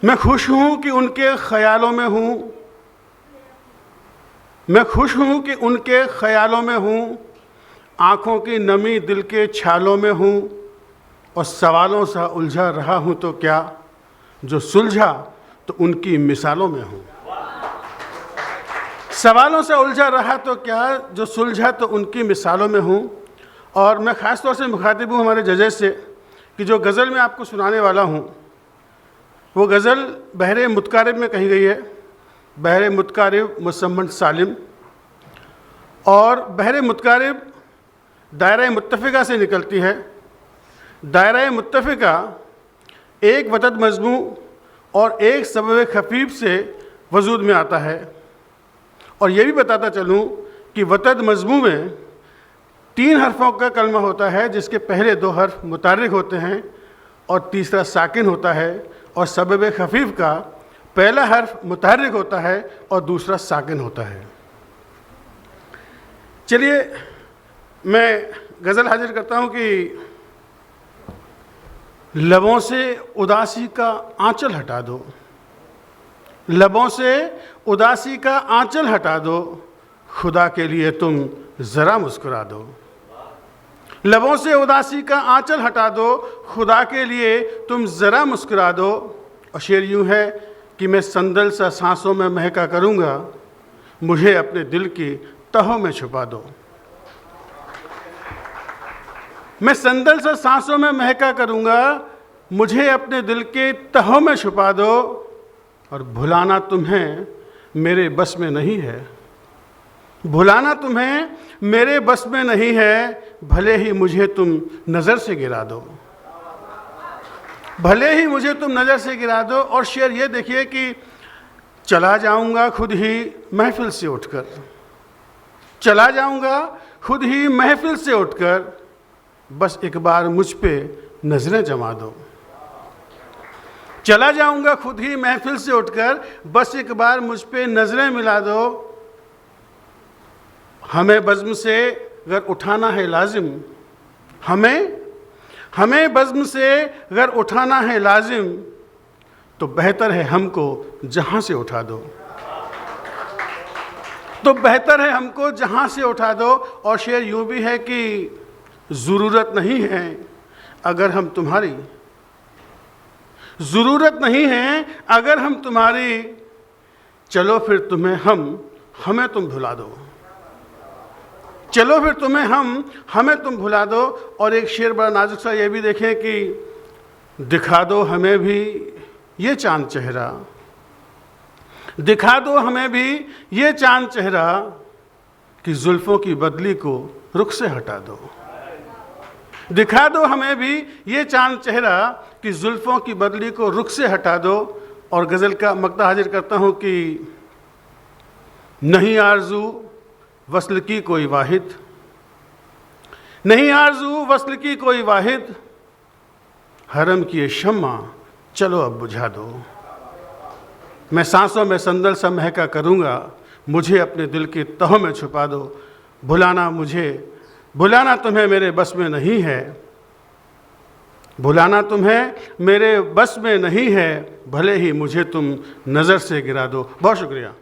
मैं खुश हूँ कि उनके ख्यालों में हूँ, मैं खुश हूँ कि उनके ख्यालों में हूँ, आँखों की नमी दिल के छालों में हूँ, और सवालों सा उलझा रहा हूँ तो क्या, जो सुलझा तो उनकी मिसालों में हूँ। सवालों से उलझा रहा तो क्या, जो सुलझा तो उनकी मिसालों में हूँ। और मैं ख़ास तौर से मुखातिब हूँ हमारे जजेस से कि जो गज़ल मैं आपको सुनाने वाला हूँ वो गज़ल बहरे मुतकारिब में कही गई है। बहरे मुतकारिब मुसम्मन सालिम, और बहरे मुतकारिब दायरा मुत्तफ़िका से निकलती है। दायरा मुत्तफ़िका एक वतद मज़मू और एक सबब खफीफ से वजूद में आता है। और ये भी बताता चलूँ कि वतद मज़मू में 3 हर्फ़ों का कलमा होता है, जिसके पहले 2 हर्फ मुतारिक होते हैं और तीसरा साकिन होता है, और सबब खफीफ का पहला हर्फ मुतहर्रिक होता है और दूसरा साकिन होता है। चलिए मैं गज़ल हाजिर करता हूँ कि लबों से उदासी का आंचल हटा दो, लबों से उदासी का आंचल हटा दो, खुदा के लिए तुम ज़रा मुस्कुरा दो। लबों से उदासी का आंचल हटा दो, खुदा के लिए तुम ज़रा मुस्कुरा दो। और शेर यूँ है कि मैं संदल सा सांसों में महका करूँगा, मुझे अपने दिल की तहों में छुपा दो। मैं संदल सा सांसों में महका करूँगा, मुझे अपने दिल के तहों में छुपा दो। और भुलाना तुम्हें मेरे बस में नहीं है, भुलाना तुम्हें मेरे बस में नहीं है, भले ही मुझे तुम नज़र से गिरा दो, भले ही मुझे तुम नज़र से गिरा दो। और शेर ये देखिए कि चला जाऊंगा खुद ही महफिल से उठकर, चला जाऊंगा खुद ही महफिल से उठकर, बस एक बार मुझ पे नज़रें जमा दो। चला जाऊंगा खुद ही महफिल से उठकर, बस एक बार मुझ पे नज़रें मिला दो। हमें बज़्म से अगर उठाना है लाजिम, हमें बज़्म से अगर उठाना है लाजिम, तो बेहतर है हमको जहाँ से उठा दो, तो बेहतर है हमको जहाँ से उठा दो। और शेर यूँ भी है कि ज़रूरत नहीं है अगर हम तुम्हारी, ज़रूरत नहीं है अगर हम तुम्हारी, चलो फिर तुम्हें हमें तुम भुला दो, चलो फिर तुम्हें हमें तुम भुला दो। और एक शेर बड़ा नाजुक सा ये भी देखें कि दिखा दो हमें भी ये चांद चेहरा, दिखा दो हमें भी ये चांद चेहरा, कि जुल्फ़ों की बदली को रुख से हटा दो। दिखा दो हमें भी ये चांद चेहरा, कि जुल्फ़ों की बदली को रुख से हटा दो। और गज़ल का मक़ता हाजिर करता हूँ कि नहीं आरज़ू वस्ल की कोई वाहिद, नहीं आरज़ू वस्ल की कोई वाहिद, हरम की ये शम्मा चलो अब बुझा दो। मैं सांसों में संदल सा महका करूँगा, मुझे अपने दिल की तहों में छुपा दो। भुलाना तुम्हें मेरे बस में नहीं है, भुलाना तुम्हें मेरे बस में नहीं है, भले ही मुझे तुम नज़र से गिरा दो। बहुत शुक्रिया।